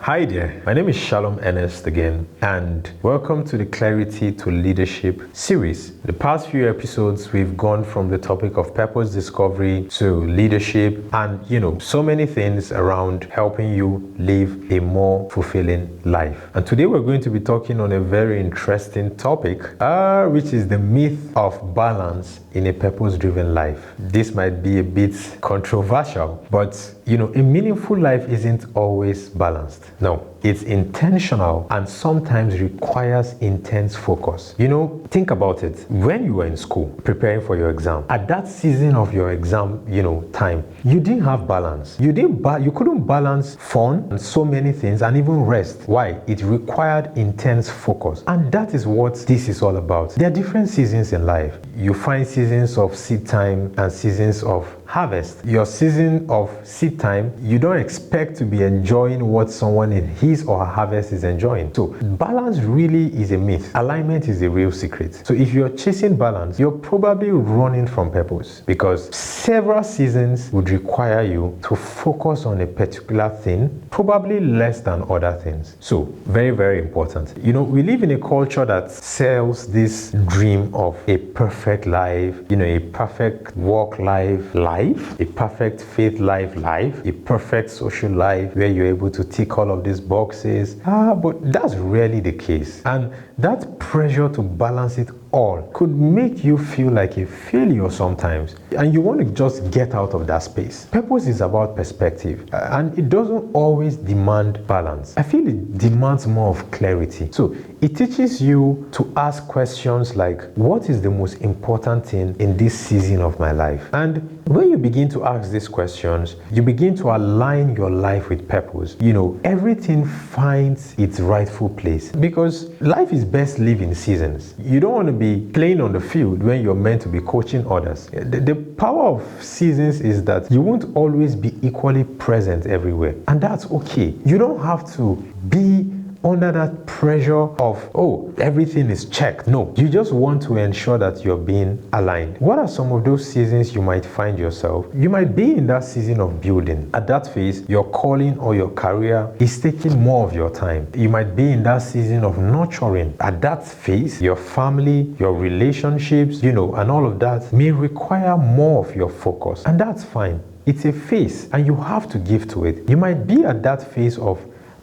Hi there, my name is Shalom Ernest again, and welcome to the Clarity to Leadership series. The past few episodes, we've gone from the topic of purpose discovery to leadership and, so many things around helping you live a more fulfilling life. And today we're going to be talking on a very interesting topic, which is the myth of balance in a purpose-driven life. This might be a bit controversial, but a meaningful life isn't always balanced. No, it's intentional and sometimes requires intense focus. Think about it. When you were in school preparing for your exam, at that season of your exam, time, you didn't have balance. You couldn't balance fun and so many things and even rest. Why? It required intense focus. And that is what this is all about. There are different seasons in life. You find seasons of seed time and seasons of harvest. Your season of seed time, you don't expect to be enjoying what someone in his or her harvest is enjoying. So balance really is a myth. Alignment is the real secret. So if you're chasing balance, you're probably running from purpose, because several seasons would require you to focus on a particular thing, probably less than other things. So very, very important. We live in a culture that sells this dream of a perfect life, a perfect work life, a perfect faith life, a perfect social life where you're able to tick all of these boxes. But that's rarely the case. And that pressure to balance it all could make you feel like a failure sometimes, and you want to just get out of that space. Purpose is about perspective, and it doesn't always demand balance. I feel it demands more of clarity. So it teaches you to ask questions like, what is the most important thing in this season of my life? And when you begin to ask these questions, you begin to align your life with purpose. Everything finds its rightful place, because life is best lived in seasons. You don't want to be playing on the field when you're meant to be coaching others. The power of seasons is that you won't always be equally present everywhere, and that's okay. You don't have to be under that pressure of, everything is checked. No, you just want to ensure that you're being aligned. What are some of those seasons you might find yourself? You might be in that season of building. At that phase, your calling or your career is taking more of your time. You might be in that season of nurturing. At that phase, your family, your relationships, and all of that may require more of your focus. And that's fine. It's a phase, and you have to give to it. You might be at that phase of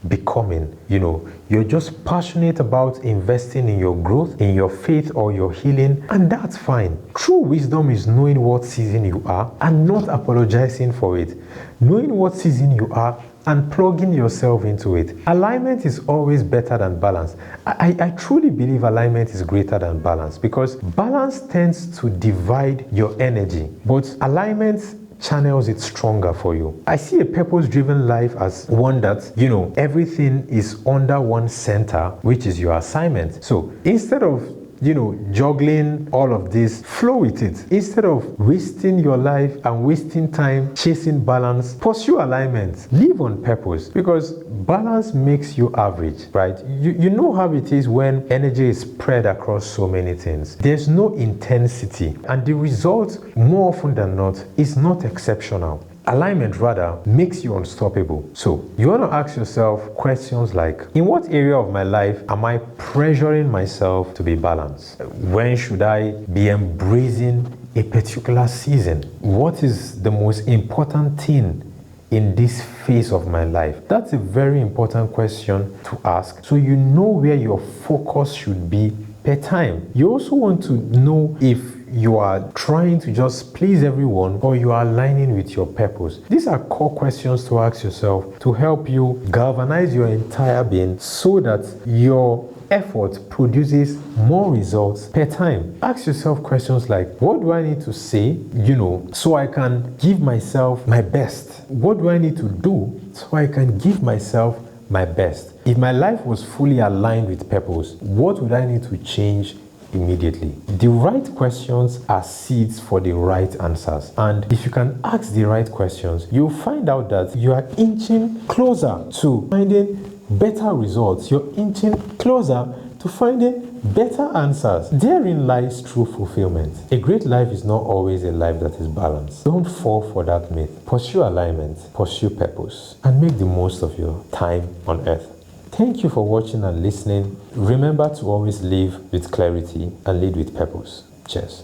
becoming, you're just passionate about investing in your growth, in your faith or your healing, and that's fine. True wisdom is knowing what season you are and not apologizing for it. Knowing what season you are and plugging yourself into it. Alignment is always better than balance. I truly believe alignment is greater than balance, because balance tends to divide your energy, but alignment channels it stronger for you. I see a purpose-driven life as one that, everything is under one center, which is your assignment. So instead of juggling all of this, flow with it. Instead of wasting your life and wasting time chasing balance, pursue alignment. Live on purpose, because balance makes you average, right? You know how it is when energy is spread across so many things. There's no intensity, and the result, more often than not, is not exceptional. Alignment, rather, makes you unstoppable. So you want to ask yourself questions like, in what area of my life am I pressuring myself to be balanced? When should I be embracing a particular season? What is the most important thing in this phase of my life? That's a very important question to ask, so you know where your focus should be per time. You also want to know if you are trying to just please everyone or you are aligning with your purpose. These are core questions to ask yourself to help you galvanize your entire being so that your effort produces more results per time. Ask yourself questions like, what do I need to say, so I can give myself my best? What do I need to do so I can give myself my best? If my life was fully aligned with purpose, what would I need to change immediately? The right questions are seeds for the right answers. And if you can ask the right questions, you'll find out that you are inching closer to finding better results. You're inching closer to finding better answers. Therein lies true fulfillment. A great life is not always a life that is balanced. Don't fall for that myth. Pursue alignment, pursue purpose, and make the most of your time on earth. Thank you for watching and listening. Remember to always live with clarity and lead with purpose. Cheers.